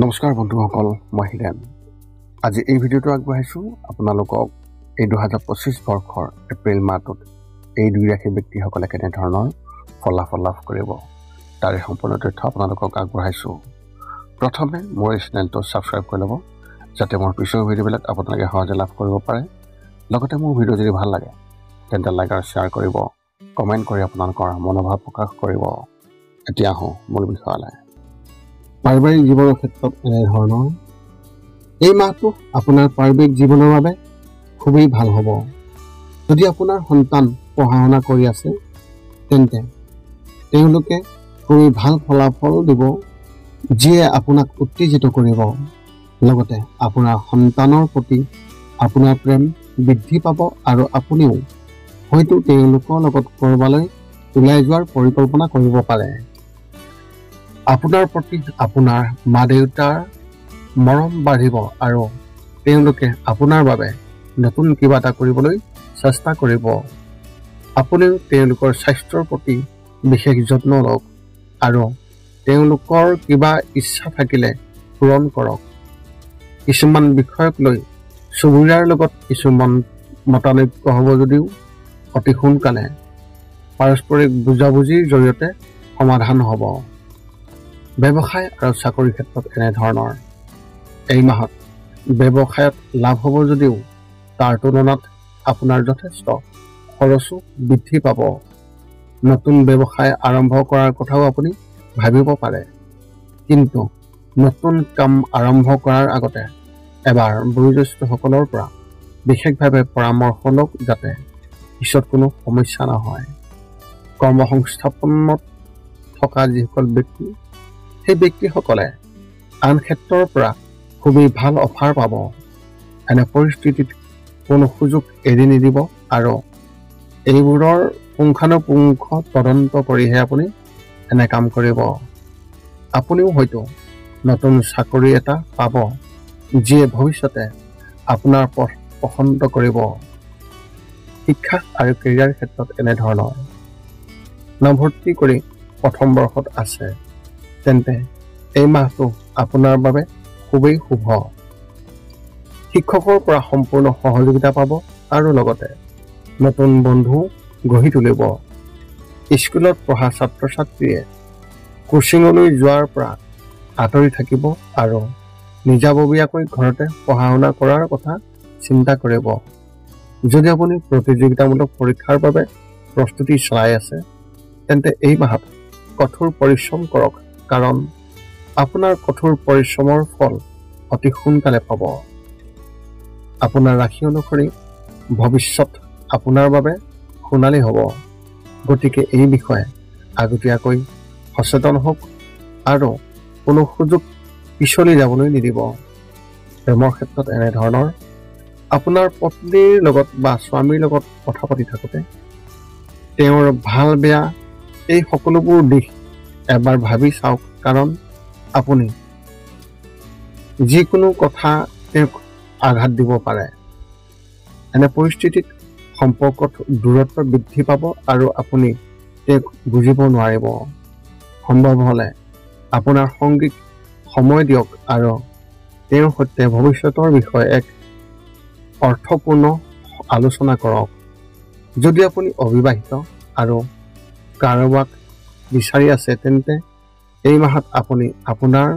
নমস্কাৰ বন্ধুসকল, মই হিৰেন। আজি এই ভিডিঅ'টো আগবঢ়াইছোঁ আপোনালোকক এই 2025 বৰ্ষৰ এপ্ৰিল মাহটোত এই দুই ৰাশি ব্যক্তিসকলে কেনেধৰণৰ ফলাফল লাভ কৰিব তাৰে সম্পূৰ্ণ তথ্য আপোনালোকক আগবঢ়াইছোঁ। প্ৰথমে মোৰ এই চেনেলটো ছাবস্ক্ৰাইব কৰি ল'ব, যাতে মোৰ পিছৰ ভিডিঅ'বিলাক আপোনালোকে সহজে লাভ কৰিব পাৰে। লগতে মোৰ ভিডিঅ' যদি ভাল লাগে তেন্তে লাইক আৰু শ্বেয়াৰ কৰিব, কমেণ্ট কৰি আপোনালোকৰ মনোভাৱ প্ৰকাশ কৰিব। এতিয়া আহোঁ মূল বিষয়লৈ। পাৰিবাৰিক জীৱনৰ ক্ষেত্ৰত এনেধৰণৰ এই মাহটো আপোনাৰ পাৰিবাৰিক জীৱনৰ বাবে খুবেই ভাল হ'ব। যদি আপোনাৰ সন্তান পঢ়া শুনা কৰি আছে তেন্তে তেওঁলোকে খুবেই ভাল ফলাফল দিব, যিয়ে আপোনাক উত্তেজিত কৰিব। লগতে আপোনাৰ সন্তানৰ প্ৰতি আপোনাৰ প্ৰেম বৃদ্ধি পাব আৰু আপুনিও হয়তো তেওঁলোকৰ লগত ক'ৰবালৈ ওলাই যোৱাৰ পৰিকল্পনা কৰিব পাৰে। আপোনাৰ প্ৰতি আপোনাৰ মা দেউতাৰ মৰম বাঢ়িব আৰু তেওঁলোকে আপোনাৰ বাবে নতুন কিবা এটা কৰিবলৈ চেষ্টা কৰিব। আপুনিও তেওঁলোকৰ স্বাস্থ্যৰ প্ৰতি বিশেষ যত্ন লওক আৰু তেওঁলোকৰ কিবা ইচ্ছা থাকিলে পূৰণ কৰক। কিছুমান বিষয়ক লৈ চুবুৰীয়াৰ লগত কিছুমান মতানৈক্য হ'ব যদিও অতি সোনকালে পাৰস্পৰিক বুজাবুজিৰ জৰিয়তে সমাধান হ'ব। ব্যৱসায় আৰু চাকৰিৰ ক্ষেত্ৰত এনেধৰণৰ এই মাহত ব্যৱসায়ত লাভ হ'ব যদিও তাৰ তুলনাত আপোনাৰ যথেষ্ট খৰচো বৃদ্ধি পাব। নতুন ব্যৱসায় আৰম্ভ কৰাৰ কথাও আপুনি ভাবিব পাৰে, কিন্তু নতুন কাম আৰম্ভ কৰাৰ আগতে এবাৰ বয়োজ্যেষ্ঠসকলৰ পৰা বিশেষভাৱে পৰামৰ্শ লওক, যাতে পিছত কোনো সমস্যা নহয়। কৰ্মসংস্থাপনত থকা যিসকল ব্যক্তি, সেই ব্যক্তিসকলে আন ক্ষেত্ৰৰ পৰা খুবেই ভাল অফাৰ পাব। এনে পৰিস্থিতিত কোনো সুযোগ এৰি নিদিব আৰু এইবোৰৰ পুংখানুপুংখ তদন্ত কৰিহে আপুনি এনে কাম কৰিব। আপুনিও হয়তো নতুন চাকৰি এটা পাব, যিয়ে ভৱিষ্যতে আপোনাৰ পথ পচন্দ কৰিব। শিক্ষা আৰু কেৰিয়াৰ ক্ষেত্ৰত এনেধৰণৰ নামভৰ্তি কৰি প্ৰথম বৰ্ষত আছে তেন্তে এই মাহটো আপোনাৰ বাবে খুবেই শুভ। শিক্ষকৰ পৰা সম্পূৰ্ণ সহযোগিতা পাব আৰু লগতে নতুন বন্ধু গঢ়ি তুলিব। স্কুলত পঢ়া ছাত্ৰ ছাত্ৰীয়ে কোচিঙলৈ যোৱাৰ পৰা আঁতৰি থাকিব আৰু নিজাববীয়াকৈ ঘৰতে পঢ়া শুনা কৰাৰ কথা চিন্তা কৰিব। যদি আপুনি প্ৰতিযোগিতামূলক পৰীক্ষাৰ বাবে প্ৰস্তুতি চলাই আছে তেন্তে এই মাহত কঠোৰ পৰিশ্ৰম কৰক, কাৰণ আপোনাৰ কঠোৰ পৰিশ্ৰমৰ ফল অতি সোনকালে পাব। আপোনাৰ ৰাশি অনুসৰি ভৱিষ্যত আপোনাৰ বাবে সোণালী হ'ব, গতিকে এই বিষয়ে আগতীয়াকৈ সচেতন হওক আৰু কোনো সুযোগ পিছলি যাবলৈ নিদিব। প্ৰেমৰ ক্ষেত্ৰত এনেধৰণৰ আপোনাৰ পত্নীৰ লগত বা স্বামীৰ লগত কথা পাতি থাকোঁতে তেওঁৰ ভাল বেয়া এই সকলোবোৰ দিশ এবাৰ ভাবি চাওক, কাৰণ আপুনি যিকোনো কথা তেওঁক আঘাত দিব পাৰে। এনে পৰিস্থিতিত সম্পৰ্কত দূৰত্ব বৃদ্ধি পাব আৰু আপুনি তেওঁক বুজিব নোৱাৰিব। সম্ভৱ হ'লে আপোনাৰ সংগীক সময় দিয়ক আৰু তেওঁৰ সৈতে ভৱিষ্যতৰ বিষয়ে এক অৰ্থপূৰ্ণ আলোচনা কৰক। যদি আপুনি অবিবাহিত আৰু কাৰোবাক বিচাৰি আছে তেন্তে এই মাহত আপুনি আপোনাৰ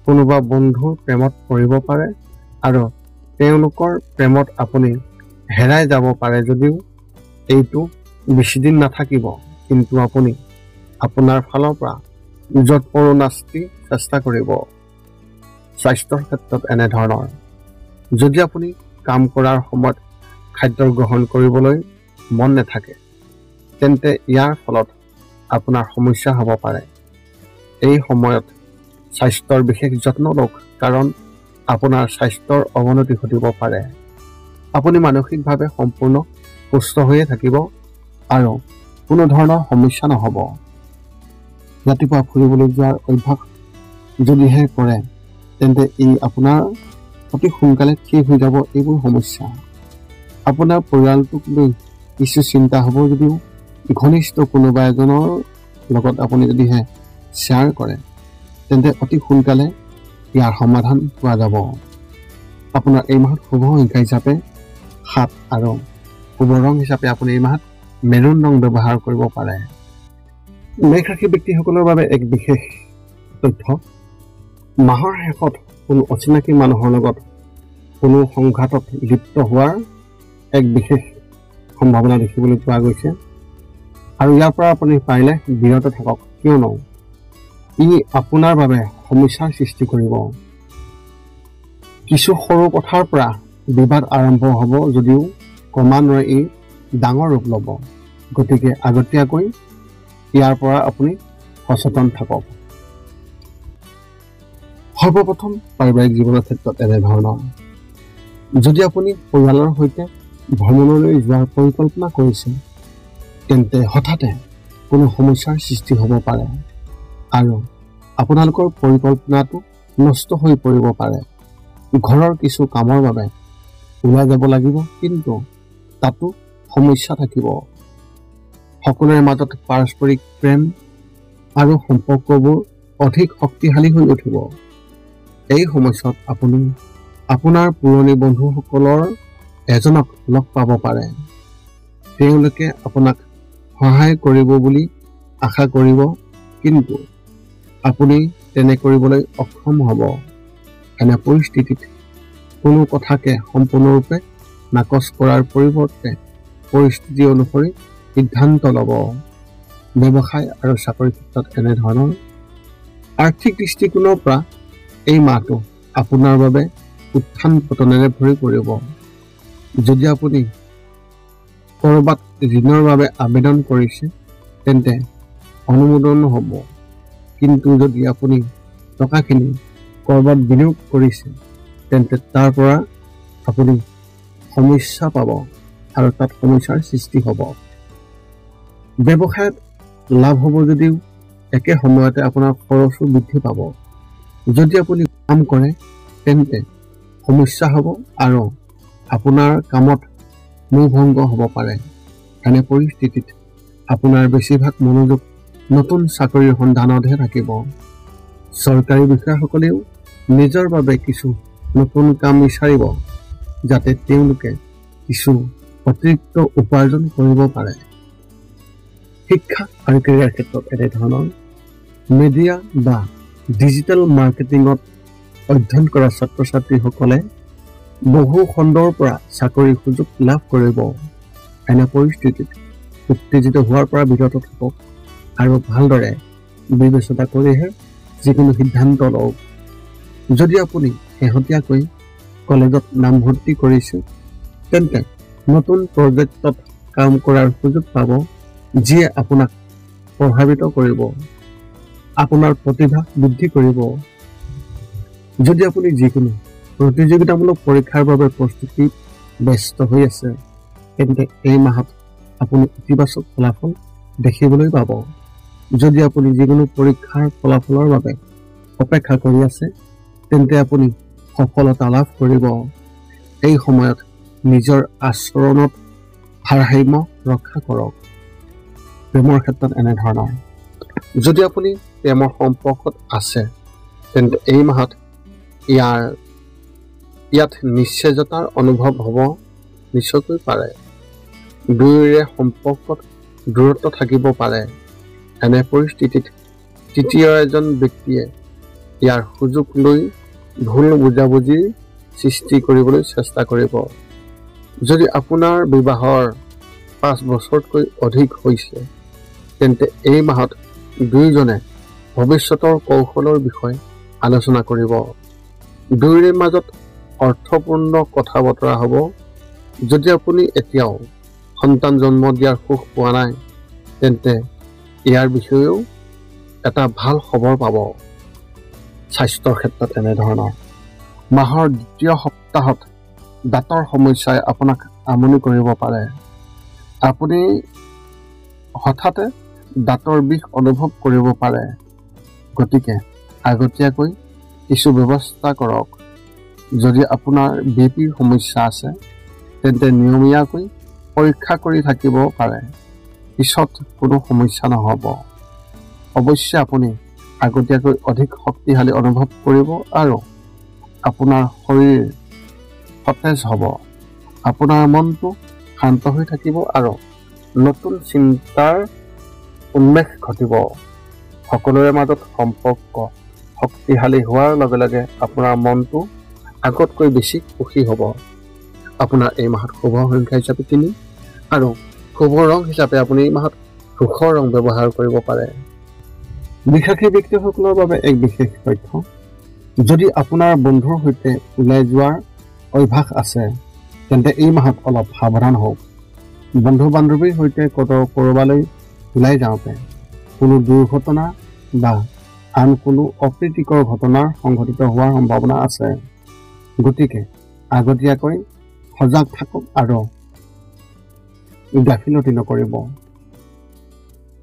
কোনোবা বন্ধুৰ প্ৰেমত পৰিব পাৰে আৰু তেওঁলোকৰ প্ৰেমত আপুনি হেৰাই যাব পাৰে। যদিও এইটো বেছিদিন নাথাকিব, কিন্তু আপুনি আপোনাৰ ফালৰ পৰা যৎপৰোনাস্তি চেষ্টা কৰিব। স্বাস্থ্যৰ ক্ষেত্ৰত এনেধৰণৰ যদি আপুনি কাম কৰাৰ সময়ত খাদ্য গ্ৰহণ কৰিবলৈ মন নাথাকে তেন্তে ইয়াৰ ফলত আপোনাৰ সমস্যা হ'ব পাৰে। এই সময়ত স্বাস্থ্যৰ বিশেষ যত্ন লওক, কাৰণ আপোনাৰ স্বাস্থ্যৰ অৱনতি ঘটিব পাৰে। আপুনি মানসিকভাৱে সম্পূৰ্ণ সুস্থ হৈয়ে থাকিব আৰু কোনো ধৰণৰ সমস্যা নহ'ব। ৰাতিপুৱা ফুৰিবলৈ যোৱাৰ অভ্যাস যদিহে কৰে তেন্তে ই আপোনাৰ অতি সোনকালে ঠিক হৈ যাব। এইবোৰ সমস্যা আপোনাৰ পৰিয়ালটোক লৈ কিছু চিন্তা হ'ব যদিও ঘনিষ্ঠ কোনোবা এজনৰ লগত আপুনি যদিহে শ্বেয়াৰ কৰে তেন্তে অতি সোনকালে ইয়াৰ সমাধান পোৱা যাব। আপোনাৰ এই মাহত শুভ সংখ্যা হিচাপে 7 আৰু শুভ ৰং হিচাপে আপুনি এই মাহত মেৰুন ৰং ব্যৱহাৰ কৰিব পাৰে। মেষ ৰাশি ব্যক্তিসকলৰ বাবে এক বিশেষ তথ্য, মাহৰ শেষত কোনো অচিনাকি মানুহৰ লগত কোনো সংঘাতত লিপ্ত হোৱাৰ এক বিশেষ সম্ভাৱনা দেখিবলৈ পোৱা গৈছে আৰু ইয়াৰ পৰা আপুনি পাৰিলে বিৰত থাকক, কিয়নো ই আপোনাৰ বাবে সমস্যাৰ সৃষ্টি কৰিব। কিছু সৰু কথাৰ পৰা বিবাদ আৰম্ভ হ'ব যদিও ক্ৰমান্বয়ে ই ডাঙৰ ৰূপ ল'ব, গতিকে আগতীয়াকৈ ইয়াৰ পৰা আপুনি সচেতন থাকক। সৰ্বপ্ৰথম পাৰিবাৰিক জীৱনৰ ক্ষেত্ৰত এনেধৰণৰ, যদি আপুনি পৰিয়ালৰ সৈতে ভ্ৰমণলৈ যোৱাৰ পৰিকল্পনা কৰিছে তেন্তে হঠাতে কোনো সমস্যাৰ সৃষ্টি হ'ব পাৰে আৰু আপোনালোকৰ পৰিকল্পনাটো নষ্ট হৈ পৰিব পাৰে। ঘৰৰ কিছু কামৰ বাবে ওলাই যাব লাগিব, কিন্তু তাতো সমস্যা থাকিব। সকলোৰে মাজত পাৰস্পৰিক প্ৰেম আৰু সম্পৰ্কবোৰ অধিক শক্তিশালী হৈ উঠিব। এই সময়ছোৱাত আপুনি আপোনাৰ পুৰণি বন্ধুসকলৰ এজনক লগ পাব পাৰে। তেওঁলোকে আপোনাক সহায় কৰিব বুলি আশা কৰিব, কিন্তু আপুনি তেনে কৰিবলৈ অক্ষম হ'ব। এনে পৰিস্থিতিত কোনো কথাকে সম্পূৰ্ণৰূপে নাকচ কৰাৰ পৰিৱৰ্তে পৰিস্থিতি অনুসৰি সিদ্ধান্ত ল'ব। ব্যৱসায় আৰু চাকৰিৰ ক্ষেত্ৰত এনেধৰণৰ, আৰ্থিক দৃষ্টিকোণৰ পৰা এই মাহটো আপোনাৰ বাবে উত্থান পতনেৰে ভৰি পৰিব। যদি আপুনি ক'ৰবাত ঋণৰ বাবে আবেদন কৰিছে তেন্তে অনুমোদন হ'ব, কিন্তু যদি আপুনি টকাখিনি ক'ৰবাত বিনিয়োগ কৰিছে তেন্তে তাৰ পৰা আপুনি সমস্যা পাব আৰু তাত সমস্যাৰ সৃষ্টি হ'ব। ব্যৱসায়ত লাভ হ'ব যদিও একে সময়তে আপোনাৰ খৰচো বৃদ্ধি পাব। যদি আপুনি কাম কৰে তেন্তে সমস্যা হ'ব আৰু আপোনাৰ কামত মোহভংগ হ'ব পাৰে। এনে পৰিস্থিতিত আপোনাৰ বেছিভাগ মনোযোগ নতুন চাকৰিৰ সন্ধানতহে থাকিব। চৰকাৰী বিষয়াসকলেও নিজৰ বাবে কিছু নতুন কাম বিচাৰিব, যাতে তেওঁলোকে কিছু অতিৰিক্ত উপাৰ্জন কৰিব পাৰে। শিক্ষা আৰু কেৰিয়াৰ ক্ষেত্ৰত এনেধৰণৰ, মিডিয়া বা ডিজিটেল মাৰ্কেটিঙত অধ্যয়ন কৰা ছাত্ৰ ছাত্ৰীসকলে বহু খণ্ডৰ পৰা চাকৰিৰ সুযোগ লাভ কৰিব। এনে পৰিস্থিতিত উত্তেজিত হোৱাৰ পৰা বিৰত থাকক আৰু ভালদৰে বিবেচনা কৰিহে যিকোনো সিদ্ধান্ত লওক। যদি আপুনি শেহতীয়াকৈ কলেজত নামভৰ্তি কৰিছে তেন্তে নতুন প্ৰজেক্টত কাম কৰাৰ সুযোগ পাব, যিয়ে আপোনাক প্ৰভাৱিত কৰিব, আপোনাৰ প্ৰতিভা বৃদ্ধি কৰিব। যদি আপুনি যিকোনো প্ৰতিযোগিতামূলক পৰীক্ষাৰ বাবে প্ৰস্তুতিত ব্যস্ত হৈ আছে তেন্তে এই মাহত আপুনি ইতিবাচক ফলাফল দেখিবলৈ পাব। যদি আপুনি যিকোনো পৰীক্ষাৰ ফলাফলৰ বাবে অপেক্ষা কৰি আছে তেন্তে আপুনি সফলতা লাভ কৰিব। এই সময়ত নিজৰ আচৰণত ভাৰসাম্য ৰক্ষা কৰক। প্ৰেমৰ ক্ষেত্ৰত এনেধৰণৰ, যদি আপুনি প্ৰেমৰ সম্পৰ্কত আছে তেন্তে এই মাহত ইয়াত নিশ্চয়তাৰ অনুভৱ হ'ব নিশ্চয়কৈ পাৰে। দুয়োৰে সম্পৰ্কত দূৰত্ব থাকিব পাৰে। এনে পৰিস্থিতিত তৃতীয় এজন ব্যক্তিয়ে ইয়াৰ সুযোগ লৈ ভুল বুজাবুজিৰ সৃষ্টি কৰিবলৈ চেষ্টা কৰিব। যদি আপোনাৰ বিবাহৰ 5 বছৰতকৈ অধিক হৈছে তেন্তে এই মাহত দুয়োজনে ভৱিষ্যতৰ কৌশলৰ বিষয়ে আলোচনা কৰিব। দুয়োৰে মাজত অৰ্থপূৰ্ণ কথা বতৰা হ'ব। যদি আপুনি এতিয়াও সন্তান জন্ম দিয়াৰ সুখ পোৱা নাই তেন্তে ইয়াৰ বিষয়েও এটা ভাল খবৰ পাব। স্বাস্থ্যৰ ক্ষেত্ৰত এনেধৰণৰ, মাহৰ দ্বিতীয় সপ্তাহত দাঁতৰ সমস্যাই আপোনাক আমনি কৰিব পাৰে। আপুনি হঠাতে দাঁতৰ বিষ অনুভৱ কৰিব পাৰে, গতিকে আগতীয়াকৈ কিছু ব্যৱস্থা কৰক। যদি আপোনাৰ বিপিৰ সমস্যা আছে তেন্তে নিয়মীয়াকৈ পৰীক্ষা কৰি থাকিব পাৰে, পিছত কোনো সমস্যা নহ'ব। অৱশ্যে আপুনি আগতীয়াকৈ অধিক শক্তিশালী অনুভৱ কৰিব আৰু আপোনাৰ শৰীৰ সতেজ হ'ব। আপোনাৰ মনটো শান্ত হৈ থাকিব আৰু নতুন চিন্তাৰ উন্মেষ ঘটিব। সকলোৰে মাজত সম্পৰ্ক শক্তিশালী হোৱাৰ লগে লগে আপোনাৰ মনটো আগতকৈ বেছি সুখী হ'ব। আপোনাৰ এই মাহত শুভ সংখ্যা হিচাপে 3 আৰু শুভ ৰং হিচাপে আপুনি এই মাহত ধূসৰ ৰং ব্যৱহাৰ কৰিব পাৰে। বিশ্বাসী ব্যক্তিসকলৰ বাবে এক বিশেষ তথ্য, যদি আপোনাৰ বন্ধুৰ সৈতে ওলাই যোৱাৰ অভ্যাস আছে তেন্তে এই মাহত অলপ সাৱধান হওক। বন্ধু বান্ধৱীৰ সৈতে ক'ৰবালৈ ওলাই যাওঁতে কোনো দুৰ্ঘটনা বা আন কোনো অপ্ৰীতিকৰ ঘটনাৰ সংঘটিত হোৱাৰ সম্ভাৱনা আছে। গতিকে আগতীয়াকৈ সজাগ থাকক আৰু গাফিলতি নকৰিব।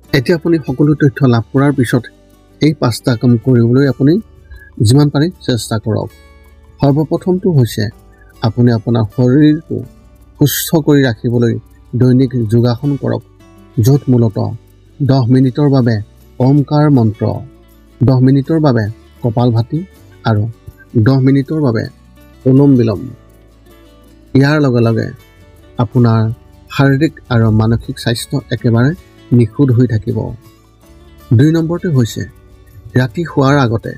এতিয়া আপুনি সকলো তথ্য লাভ কৰাৰ পিছত এই 5টা কাম কৰিবলৈ আপুনি যিমান পাৰি চেষ্টা কৰক। সৰ্বপ্ৰথমটো হৈছে আপুনি আপোনাৰ শৰীৰটো সুস্থ কৰি ৰাখিবলৈ দৈনিক যোগাসন কৰক, য'ত মূলতঃ 10 মিনিটৰ বাবে ওমকাৰ মন্ত্ৰ, 10 মিনিটৰ বাবে কপালভাতি আৰু 10 মিনিটৰ বাবে অনুলোম বিলোম। ইয়াৰ লগে লগে আপোনাৰ শাৰীৰিক আৰু মানসিক স্বাস্থ্য একেবাৰে নিখুঁত হৈ থাকিব। 2 নম্বৰটো হৈছে ৰাতি শোৱাৰ আগতে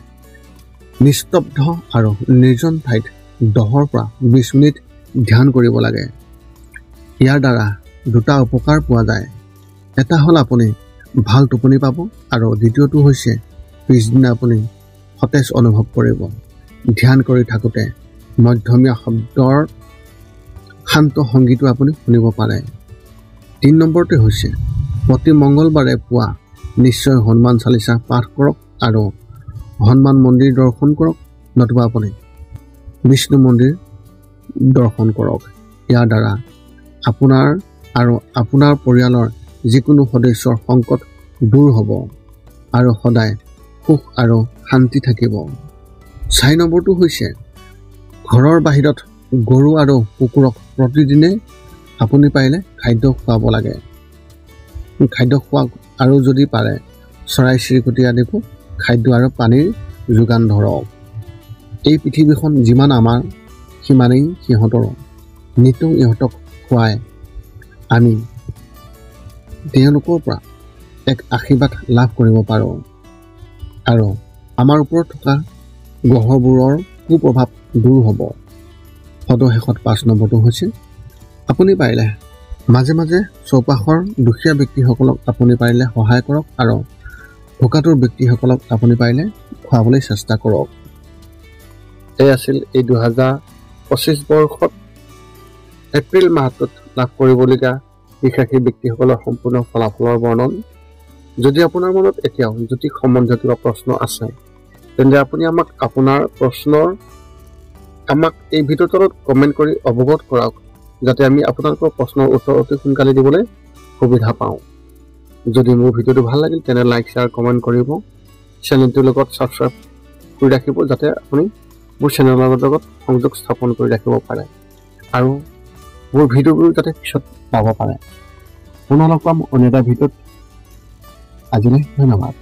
নিস্তব্ধ আৰু নিৰ্জন ঠাইত 10 পৰা 20 মিনিট ধ্যান কৰিব লাগে। ইয়াৰ দ্বাৰা 2টা উপকাৰ পোৱা যায়। এটা হ'ল আপুনি ভাল টোপনি পাব আৰু দ্বিতীয়টো হৈছে পিছদিনা আপুনি সতেজ অনুভৱ কৰিব। ধ্যান কৰি থাকোঁতে মধ্যমীয়া শব্দৰ শান্ত সংগীতো আপুনি শুনিব পাৰে। 3 নম্বৰটো হৈছে প্ৰতি মংগলবাৰে পুৱা নিশ্চয় হনুমান চালিচা পাঠ কৰক আৰু হনুমান মন্দিৰ দৰ্শন কৰক, নতুবা আপুনি বিষ্ণু মন্দিৰ দৰ্শন কৰক। ইয়াৰ দ্বাৰা আপোনাৰ আৰু আপোনাৰ পৰিয়ালৰ যিকোনো সদস্যৰ সংকট দূৰ হ'ব আৰু সদায় সুখ আৰু শান্তি থাকিব। 4 নম্বৰটো হৈছে ঘৰৰ বাহিৰত গৰু আৰু কুকুৰক প্ৰতিদিনে আপুনি পাৰিলে খাদ্য খুৱাব লাগে। খাদ্য খোৱাওক আৰু যদি পাৰে চৰাই চিৰিকটি আদিকো খাদ্য আৰু পানীৰ যোগান ধৰক। এই পৃথিৱীখন যিমান আমাৰ সিমানেই সিহঁতৰো। নিতৌ ইহঁতক খুৱাই আমি তেওঁলোকৰ পৰা এক আশীৰ্বাদ লাভ কৰিব পাৰোঁ আৰু আমাৰ ওপৰত থকা গ্ৰহবোৰৰ কুপ্ৰভাৱ দূৰ হ'ব। সদশেষত 5 নম্বৰটো হৈছে আপুনি পাৰিলে মাজে মাজে চৌপাশৰ দুখীয়া ব্যক্তিসকলক আপুনি পাৰিলে সহায় কৰক আৰু ভোকাতুৰ ব্যক্তিসকলক আপুনি পাৰিলে খুৱাবলৈ চেষ্টা কৰক। এই আছিল এই 2025 বৰ্ষত এপ্ৰিল মাহটোত লাভ কৰিবলগীয়া বিশ্বাসী ব্যক্তিসকলৰ সম্পূৰ্ণ ফলাফলৰ বৰ্ণন। যদি আপোনাৰ মনত এতিয়াও জ্যোতিষ সম্বন্ধীয় কিবা প্ৰশ্ন আছে তেন্তে আপুনি আপোনাৰ প্ৰশ্নৰ এই ভিডিঅ'ৰ তলত কমেণ্ট কৰি অৱগত কৰাওক, যাতে আমি আপোনালোকৰ প্ৰশ্নৰ উত্তৰ অতি সোনকালে দিবলৈ সুবিধা পাওঁ। যদি মোৰ ভিডিঅ'টো ভাল লাগিল তেনে লাইক শ্বেয়াৰ কমেণ্ট কৰিব, চেনেলটোৰ লগত ছাবস্ক্ৰাইব কৰি ৰাখিব, যাতে আপুনি মোৰ চেনেলৰ লগত সংযোগ স্থাপন কৰি ৰাখিব পাৰে আৰু মোৰ ভিডিঅ'বোৰ যাতে পিছত পাব পাৰে। পুনৰ লগ পাম অন্য এটা ভিডিঅ'ত। আজিলৈ ধন্যবাদ।